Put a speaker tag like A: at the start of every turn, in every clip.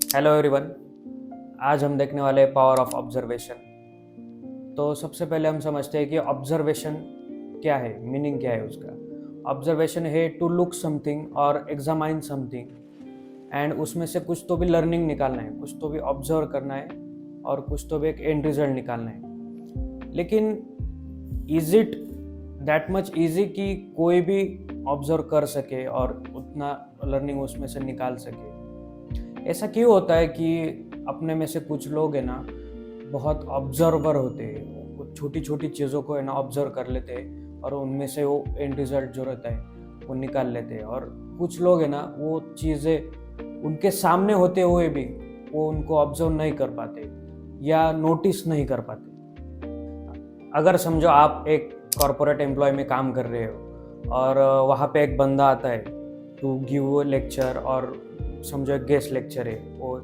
A: Hello everyone. आज हम देखने वाले हैं पावर ऑफ ऑब्जर्वेशन। तो सबसे पहले हम समझते हैं कि ऑब्जर्वेशन क्या है, मीनिंग क्या है उसका। ऑब्जर्वेशन है टू लुक समथिंग और एग्जामाइन समथिंग, एंड उसमें से कुछ तो भी लर्निंग निकालना है, कुछ तो भी ऑब्जर्व करना है और कुछ तो भी एक एंड रिजल्ट निकालना है। लेकिन is it that much easy कि कोई भी ऑब्जर्व कर सके और उतना लर्निंग उसमें से निकाल सके? ऐसा क्यों होता है कि अपने में से कुछ लोग है ना बहुत ऑब्जर्वर होते हैं, वो छोटी छोटी चीज़ों को है ना ऑब्जर्व कर लेते हैं और उनमें से वो एंड रिजल्ट जो रहता है वो निकाल लेते हैं। और कुछ लोग है ना वो चीज़ें उनके सामने होते हुए भी वो उनको ऑब्जर्व नहीं कर पाते या नोटिस नहीं कर पाते। अगर समझो आप एक कॉरपोरेट एम्प्लॉय में काम कर रहे हो और वहाँ पे एक बंदा आता है टू गिव लेक्चर, और समझो एक गेस्ट लेक्चर है, वो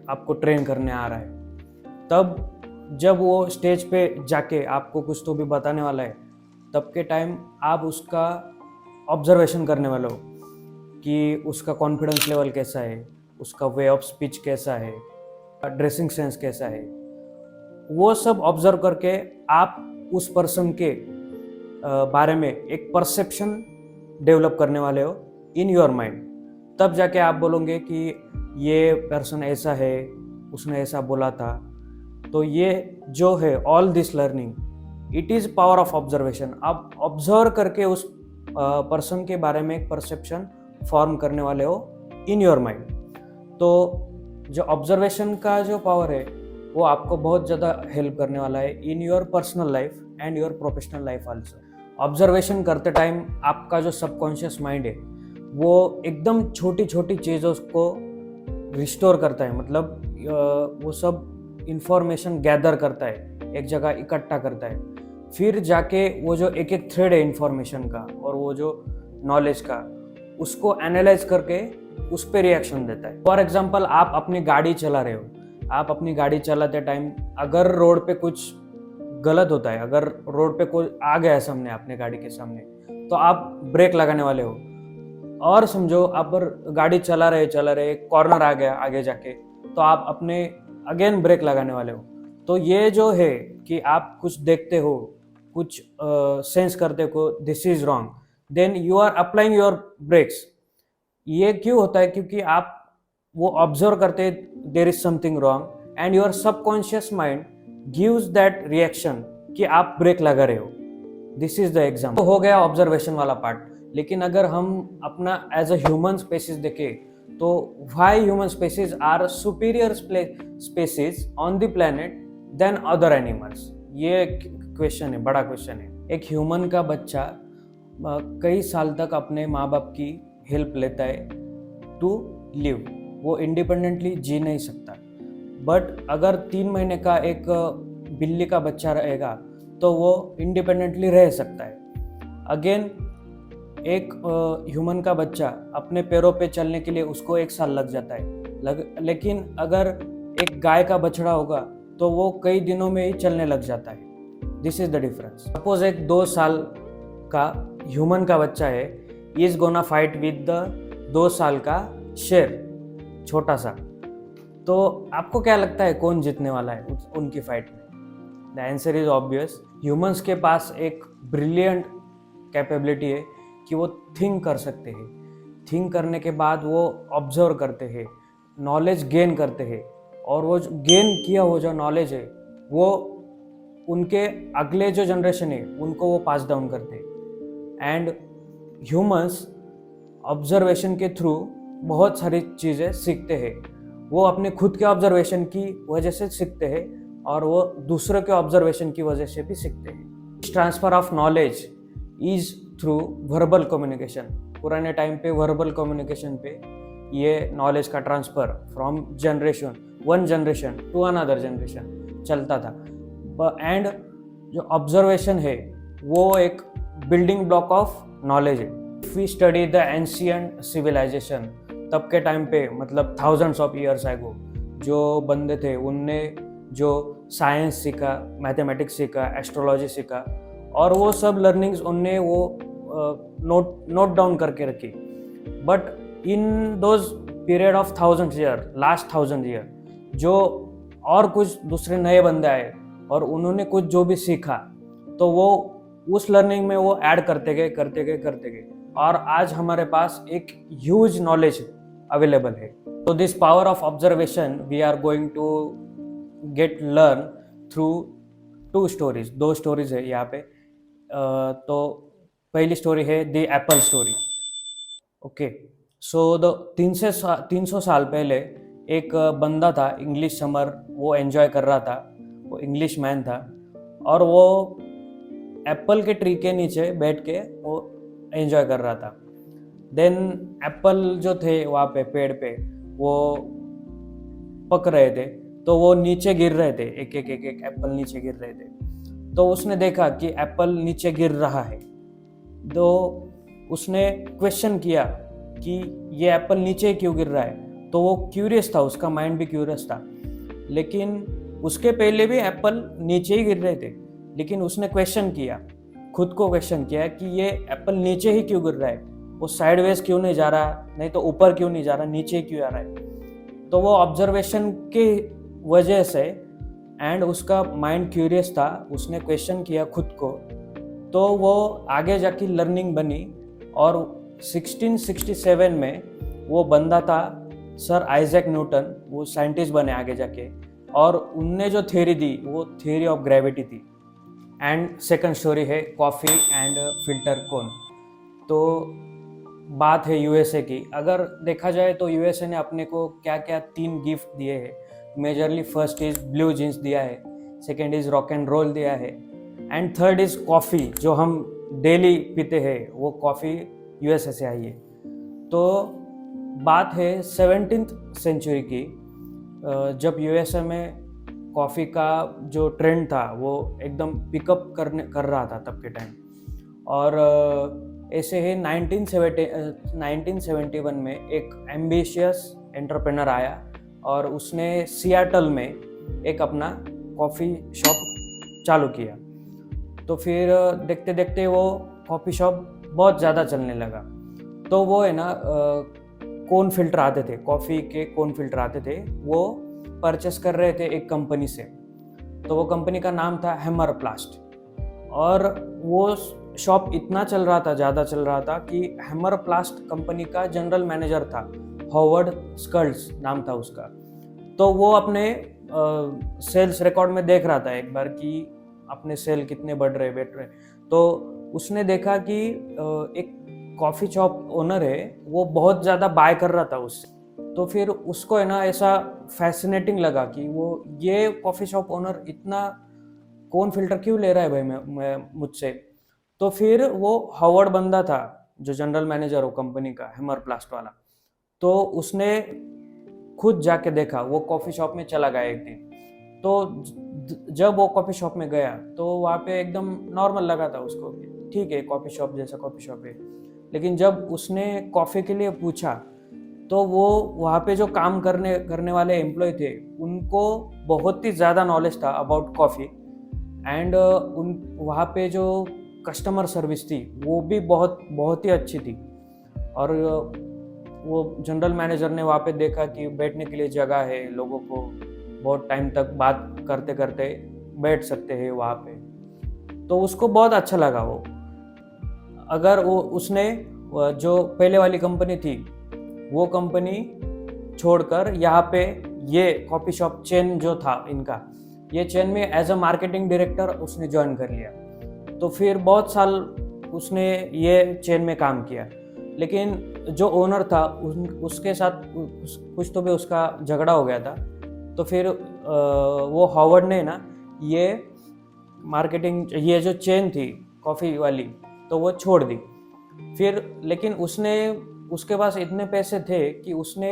A: आपको ट्रेन करने आ रहा है। तब जब वो स्टेज पे जाके आपको कुछ तो भी बताने वाला है, तब के टाइम आप उसका ऑब्जर्वेशन करने वाले हो कि उसका कॉन्फिडेंस लेवल कैसा है, उसका वे ऑफ स्पीच कैसा है, ड्रेसिंग सेंस कैसा है। वो सब ऑब्जर्व करके आप उस पर्सन के बारे में एक परसेप्शन डेवलप करने वाले हो इन योर माइंड। तब जाके आप बोलोगे कि ये पर्सन ऐसा है, उसने ऐसा बोला था। तो ये जो है all this learning, it is power of observation. आप ऑब्जर्व करके उस पर्सन के बारे में एक परसेप्शन फॉर्म करने वाले हो इन योर माइंड। तो जो ऑब्जर्वेशन का जो पावर है वो आपको बहुत ज़्यादा हेल्प करने वाला है in your personal life and your professional life also. Observation करते टाइम आपका जो सबकॉन्शियस माइंड है वो एकदम छोटी छोटी चीज़ों को रिस्टोर करता है, मतलब वो सब इंफॉर्मेशन गैदर करता है, एक जगह इकट्ठा करता है। फिर जाके वो जो एक एक थ्रेड है इंफॉर्मेशन का और वो जो नॉलेज का, उसको एनालाइज करके उस पर रिएक्शन देता है। फॉर एग्जाम्पल, आप अपनी गाड़ी चला रहे हो, आप अपनी गाड़ी चलाते टाइम अगर रोड पे कुछ गलत होता है, अगर रोड पे कोई आ गया है सामने, अपने गाड़ी के सामने, तो आप ब्रेक लगाने वाले हो। और समझो आप गाड़ी चला रहे कॉर्नर आ गया आगे जाके, तो आप अपने अगेन ब्रेक लगाने वाले हो। तो ये जो है कि आप कुछ देखते हो, कुछ सेंस करते हो this is wrong, then you are applying your brakes. ये क्यों होता है? क्योंकि आप वो ऑब्जर्व करते there is something wrong and your subconscious mind gives that reaction कि आप ब्रेक लगा रहे हो। This is the example. तो हो गया ऑब्जर्वेशन वाला पार्ट। लेकिन अगर हम अपना एज अ ह्यूमन स्पेसीज देखें तो why human species are superior species on the planet then other animals? ये क्वेश्चन है, बड़ा क्वेश्चन है। एक ह्यूमन का बच्चा कई साल तक अपने माँ बाप की हेल्प लेता है टू लिव, वो इंडिपेंडेंटली जी नहीं सकता। बट अगर 3 महीने का एक बिल्ली का बच्चा रहेगा तो वो इंडिपेंडेंटली रह सकता है। अगेन एक ह्यूमन का बच्चा अपने पैरों पे चलने के लिए उसको 1 साल लग जाता है, लेकिन अगर एक गाय का बछड़ा होगा तो वो कई दिनों में ही चलने लग जाता है। This is the difference. Suppose एक 2 साल का ह्यूमन का बच्चा है, is gonna fight with the 2 साल का शेर, छोटा सा। तो आपको क्या लगता है कौन जीतने वाला है उनकी फाइट में? The answer is obvious. Humans के पास एक ब्रिलियंट कैपेबिलिटी है कि वो थिंक कर सकते हैं। थिंक करने के बाद वो ऑब्जर्व करते हैं, नॉलेज गेन करते हैं, और वो जो गेन किया हुआ जो नॉलेज है वो उनके अगले जो जनरेशन है उनको वो पास डाउन करते हैं। एंड ह्यूमंस ऑब्जर्वेशन के थ्रू बहुत सारी चीज़ें सीखते हैं। वो अपने खुद के ऑब्जर्वेशन की वजह से सीखते हैं और वो दूसरों के ऑब्जर्वेशन की वजह से भी सीखते हैं। Transfer of knowledge is through verbal communication. पुराने टाइम पे वर्बल कम्युनिकेशन पे ये नॉलेज का transfer from one generation to another generation चलता था। एंड जो ऑब्जर्वेशन है वो एक बिल्डिंग ब्लॉक ऑफ नॉलेज है। If we study the ancient civilisation, तब के टाइम पे मतलब थाउजेंड्स ऑफ ईयर्स एगो जो बंदे थे उनने जो साइंस सीखा, मैथमेटिक्स सीखा, एस्ट्रोलॉजी सीखा, और वो सब लर्निंग्स उनने वो नोट डाउन करके रखी। But in those period of 1000 year, last 1000 year, जो और कुछ दूसरे नए बंदे आए और उन्होंने कुछ जो भी सीखा, तो वो उस लर्निंग में वो ऐड करते गए और आज हमारे पास एक ह्यूज नॉलेज अवेलेबल है। तो this power of observation we are going to get learn through 2 stories. 2 stories है यहाँ पे। तो पहली स्टोरी है the apple story. Okay, so the 300 साल पहले एक बंदा था, इंग्लिश समर वो एंजॉय कर रहा था, वो इंग्लिश मैन था और वो एप्पल के ट्री के नीचे बैठ के वो एंजॉय कर रहा था। देन एप्पल जो थे वहाँ पे पेड़ पे वो पक रहे थे, तो वो नीचे गिर रहे थे, एक एक एप्पल नीचे गिर रहे थे। तो उसने देखा कि एप्पल नीचे गिर रहा है, तो उसने क्वेश्चन किया कि ये एप्पल नीचे क्यों गिर रहा है। तो वो क्यूरियस था, उसका माइंड भी क्यूरियस था, लेकिन उसके पहले भी एप्पल नीचे ही गिर रहे थे, लेकिन उसने क्वेश्चन किया, खुद को क्वेश्चन किया कि ये एप्पल नीचे ही क्यों गिर रहा है, वो साइडवेज क्यों नहीं जा रहा, नहीं तो ऊपर क्यों नहीं जा रहा, नीचे क्यों आ रहा है। तो वो ऑब्जर्वेशन की वजह से एंड उसका माइंड क्यूरियस था, उसने क्वेश्चन किया खुद को, तो वो आगे जाके लर्निंग बनी और 1667 में वो बंदा था सर आइजैक न्यूटन, वो साइंटिस्ट बने आगे जाके, और उनने जो थ्योरी दी वो थ्योरी ऑफ ग्रेविटी थी। एंड सेकंड स्टोरी है कॉफ़ी एंड फिल्टर कोन। तो बात है यूएसए की। अगर देखा जाए तो यूएसए ने अपने को क्या क्या 3 गिफ्ट दिए हैं majorly. First is blue jeans दिया है, second is rock and roll दिया है, एंड थर्ड इज कॉफ़ी जो हम डेली पीते हैं, वो कॉफ़ी यूएसए से आई है। तो बात है 17th सेंचुरी की, जब यूएसए में कॉफ़ी का जो ट्रेंड था वो एकदम पिकअप कर रहा था तब के टाइम। और ऐसे ही 1971 में एक एम्बिशियस एंटरप्रेनर आया और उसने सियाटल में एक अपना कॉफ़ी शॉप चालू किया। तो फिर देखते देखते वो कॉफ़ी शॉप बहुत ज़्यादा चलने लगा। तो वो है ना कोन फिल्टर आते थे, कॉफ़ी के कोन फिल्टर आते थे, वो परचेस कर रहे थे एक कंपनी से। तो वो कंपनी का नाम था हैमर प्लास्ट, और वो शॉप इतना चल रहा था, ज़्यादा चल रहा था कि हैमर प्लास्ट कंपनी का जनरल मैनेजर था, हॉवर्ड स्कल्स नाम था उसका। तो वो अपने सेल्स रिकॉर्ड में देख रहा था एक बार कि अपने सेल कितने बढ़ रहे बैठ रहे। तो उसने देखा कि एक कॉफ़ी शॉप ओनर है वो बहुत ज़्यादा बाय कर रहा था उससे। तो फिर उसको है ना ऐसा फैसिनेटिंग लगा कि वो ये कॉफ़ी शॉप ओनर इतना कौन फिल्टर क्यों ले रहा है भाई मैं मुझसे। तो फिर वो हॉवर्ड बंदा था जो जनरल मैनेजर हो कंपनी का, हैमर प्लास्ट वाला। तो उसने खुद जाके देखा, वो कॉफ़ी शॉप में चला गया एक दिन। तो जब वो कॉफ़ी शॉप में गया तो वहाँ पे एकदम नॉर्मल लगा था उसको, ठीक है कॉफ़ी शॉप जैसा कॉफ़ी शॉप है। लेकिन जब उसने कॉफ़ी के लिए पूछा तो वो वहाँ पे जो काम करने वाले एम्प्लॉय थे उनको बहुत ही ज़्यादा नॉलेज था अबाउट कॉफ़ी। एंड उन वहाँ पे जो कस्टमर सर्विस थी वो भी बहुत ही अच्छी थी। और वो जनरल मैनेजर ने वहाँ पे देखा कि बैठने के लिए जगह है, लोगों को बहुत टाइम तक बात करते करते बैठ सकते हैं वहाँ पे। तो उसको बहुत अच्छा लगा वो। अगर वो उसने जो पहले वाली कंपनी थी वो कंपनी छोड़कर यहाँ पे ये कॉफ़ी शॉप चेन जो था इनका, ये चेन में एज अ मार्केटिंग डायरेक्टर उसने ज्वाइन कर लिया। तो फिर बहुत साल उसने ये चेन में काम किया। लेकिन जो ओनर था उसके साथ कुछ तो भी उसका झगड़ा हो गया था। तो फिर वो हॉवर्ड ने ना ये मार्केटिंग, ये जो चेन थी कॉफ़ी वाली, तो वो छोड़ दी। फिर लेकिन उसके पास इतने पैसे थे कि उसने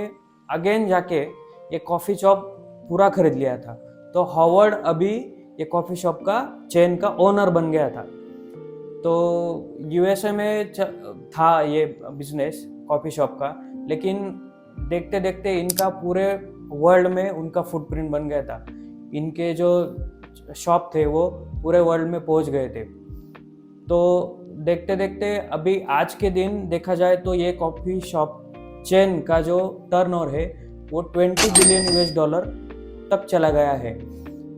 A: अगेन जाके ये कॉफ़ी शॉप पूरा खरीद लिया था। तो हॉवर्ड अभी ये कॉफ़ी शॉप का चेन का ओनर बन गया था। तो यूएसए में था ये बिजनेस कॉफ़ी शॉप का, लेकिन देखते देखते इनका पूरे वर्ल्ड में उनका फुटप्रिंट बन गया था। इनके जो शॉप थे वो पूरे वर्ल्ड में पहुंच गए थे। तो देखते देखते अभी आज के दिन देखा जाए तो ये कॉफ़ी शॉप चेन का जो टर्नओवर है वो 20 बिलियन यूएस डॉलर तक चला गया है।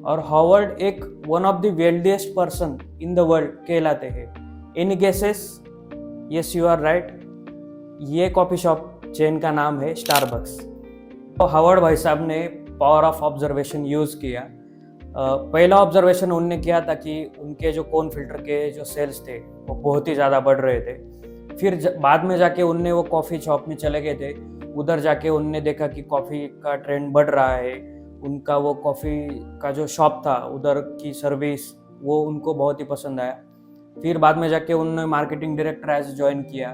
A: और हॉवर्ड एक one of the wealthiest person in the world कहलाते हैं। Any guesses? Yes, you are right. ये कॉफ़ी शॉप चेन का नाम है स्टारबक्स। तो हॉवर्ड भाई साहब ने पावर ऑफ ऑब्जर्वेशन यूज़ किया। पहला ऑब्जर्वेशन उनने किया था कि उनके जो कोन फिल्टर के जो सेल्स थे वो बहुत ही ज़्यादा बढ़ रहे थे। फिर बाद में जाके उनने वो कॉफ़ी शॉप में चले गए थे। उधर जाके उनने देखा कि कॉफ़ी का ट्रेंड बढ़ रहा है। उनका वो कॉफ़ी का जो शॉप था उधर की सर्विस वो उनको बहुत ही पसंद आया। फिर बाद में जाके उन्होंने मार्केटिंग डायरेक्टर एज ज्वाइन किया।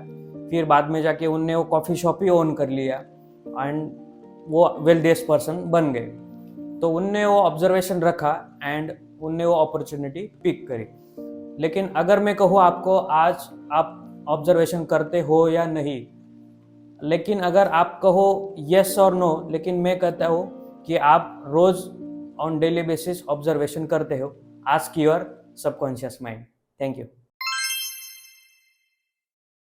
A: फिर बाद में जाके उनने वो कॉफ़ी शॉप ही ओन कर लिया एंड वो वेल्दिएस्ट पर्सन बन गए। तो उनने वो ऑब्जर्वेशन रखा एंड उनने वो अपॉर्चुनिटी पिक करी। लेकिन अगर मैं कहूँ आपको, आज आप ऑब्जर्वेशन करते हो या नहीं, लेकिन अगर आप कहो यस और नो, लेकिन मैं कहता हूँ कि आप रोज ऑन डेली बेसिस ऑब्जर्वेशन करते हो। Ask your subconscious mind. Thank you.